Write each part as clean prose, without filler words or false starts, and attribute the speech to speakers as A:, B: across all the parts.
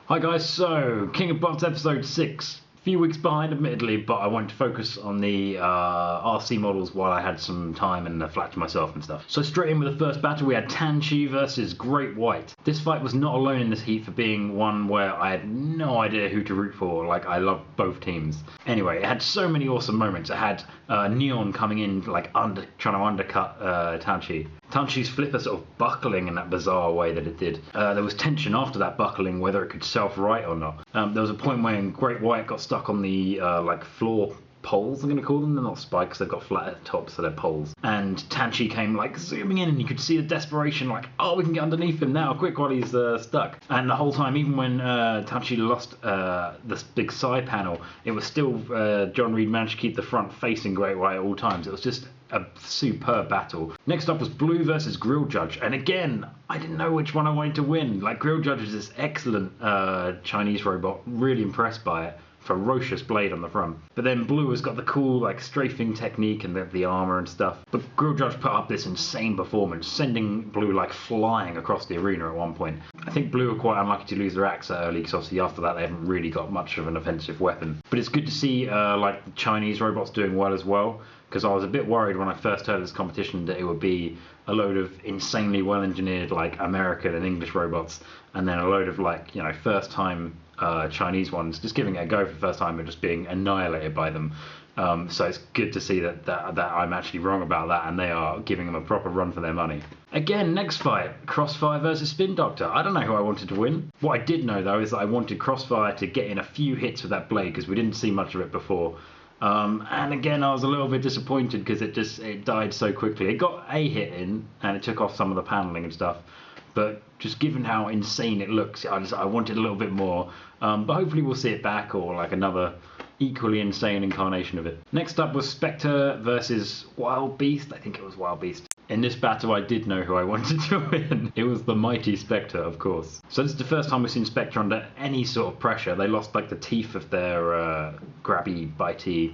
A: Hi guys, so King of Bots episode 6. A few weeks behind admittedly, but I wanted to focus on the RC models while I had some time and a flat to myself and stuff. So straight in with the first battle, we had Itachi versus Great White. This fight was not alone in this heat for being one where I had no idea who to root for. Like, I love both teams. Anyway, it had so many awesome moments. It had Neon coming in, like trying to undercut Itachi. Itachi's flipper sort of buckling in that bizarre way that it did. There was tension after that buckling whether it could self-right or not. There was a point when Great White got stuck on the like floor poles, I'm going to call them. They're not spikes, they've got flat tops, so they're poles. And Itachi came like zooming in and you could see the desperation, like, oh, we can get underneath him now, quick, while he's stuck. And the whole time, even when Itachi lost this big side panel, it was still John Reed managed to keep the front facing Great White at all times. It was just a superb battle. Next up was Blue versus Grill Judge, and again, I didn't know which one I wanted to win. Like, Grill Judge is this excellent Chinese robot, really impressed by it. Ferocious blade on the front. But then Blue has got the cool like strafing technique and the armor and stuff. But Grill Judge put up this insane performance, sending Blue like flying across the arena at one point. I think Blue are quite unlucky to lose their axe early, because obviously after that they haven't really got much of an offensive weapon. But it's good to see like the Chinese robots doing well as well, because I was a bit worried when I first heard of this competition that it would be a load of insanely well engineered like American and English robots, and then a load of like, you know, first time Chinese ones just giving it a go for the first time and just being annihilated by them. So it's good to see that I'm actually wrong about that, and they are giving them a proper run for their money. Again, next fight, Crossfire versus Spin Doctor. I don't know who I wanted to win. What I did know though is that I wanted Crossfire to get in a few hits with that blade, because we didn't see much of it before. And again, I was a little bit disappointed because it died so quickly. It got a hit in and it took off some of the paneling and stuff, but just given how insane it looks, I wanted a little bit more. But hopefully we'll see it back, or like another equally insane incarnation of it. Next up was Spectre versus Wild Beast. I think it was Wild Beast. In this battle, I did know who I wanted to win. It was the mighty Spectre, of course. So this is the first time we've seen Spectre under any sort of pressure. They lost like the teeth of their grabby, bitey,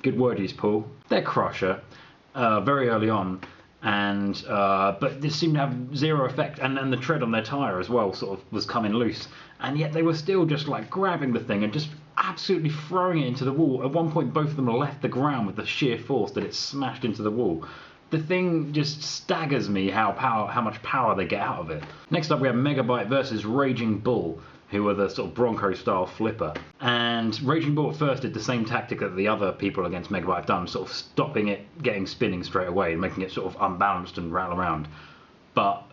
A: good word use, Paul, their crusher, very early on. And but this seemed to have zero effect, and then the tread on their tyre as well sort of was coming loose, and yet they were still just like grabbing the thing and just absolutely throwing it into the wall. At one point both of them left the ground with the sheer force that it smashed into the wall. The thing just staggers me how much power they get out of it. Next up we have Megabyte versus Raging Bull, who were the sort of Bronco style flipper. And Raging Bull at first did the same tactic that the other people against Megabyte have done, sort of stopping it getting spinning straight away and making it sort of unbalanced and rattle around. But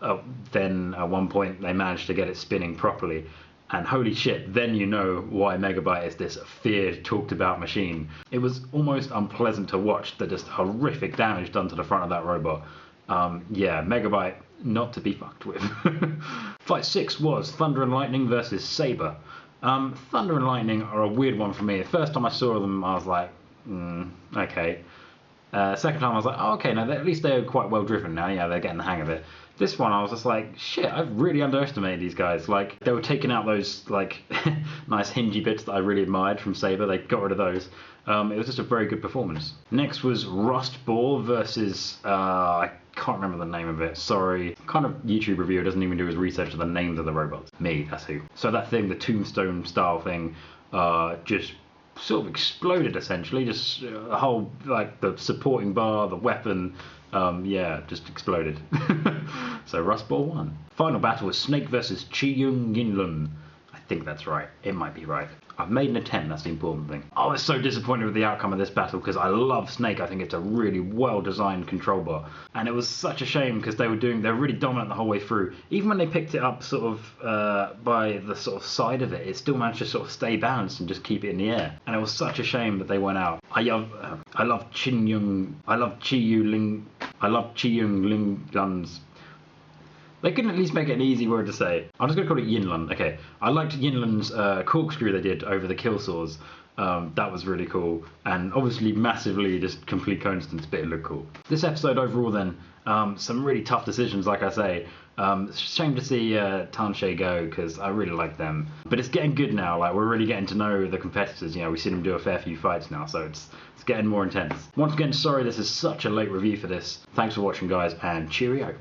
A: then at one point they managed to get it spinning properly. And holy shit, then you know why Megabyte is this feared, talked about machine. It was almost unpleasant to watch the just horrific damage done to the front of that robot. Yeah, Megabyte, not to be fucked with. Fight 6 was Thunder and Lightning versus Sabre. Thunder and Lightning are a weird one for me. The first time I saw them, I was like, okay. Second time I was like, oh, okay, now at least they're quite well driven now. Yeah, they're getting the hang of it. This one I was just like, shit, I've really underestimated these guys. Like, they were taking out those like nice hingy bits that I really admired from Sabre. They got rid of those. It was just a very good performance. Next was Rust Ball versus I can't remember the name of it, sorry. Kind of YouTube reviewer doesn't even do his research of the names of the robots. Me, that's who. So that thing, the tombstone style thing, just sort of exploded essentially. Just the whole, like the supporting bar, the weapon, yeah, just exploded. So Rust Ball won. Final battle was Snake versus Chi-Yung Yinlun. I think that's right. It might be right. I've made an attempt, that's the important thing. I was so disappointed with the outcome of this battle because I love Snake. I think it's a really well-designed control bot. And it was such a shame because they were really dominant the whole way through. Even when they picked it up sort of by the sort of side of it, it still managed to sort of stay balanced and just keep it in the air. And it was such a shame that they went out. I love Chi-Yung Linlun's. They couldn't at least make it an easy word to say. I'm just going to call it Yinlun. Okay. I liked Yinlun's corkscrew they did over the kill saws. That was really cool. And obviously massively just complete coincidence, but it looked cool. This episode overall then, some really tough decisions, like I say. Shame to see Tanshe go, because I really like them. But it's getting good now. Like, we're really getting to know the competitors. You know, we've seen them do a fair few fights now, so it's getting more intense. Once again, sorry this is such a late review for this. Thanks for watching, guys, and cheerio.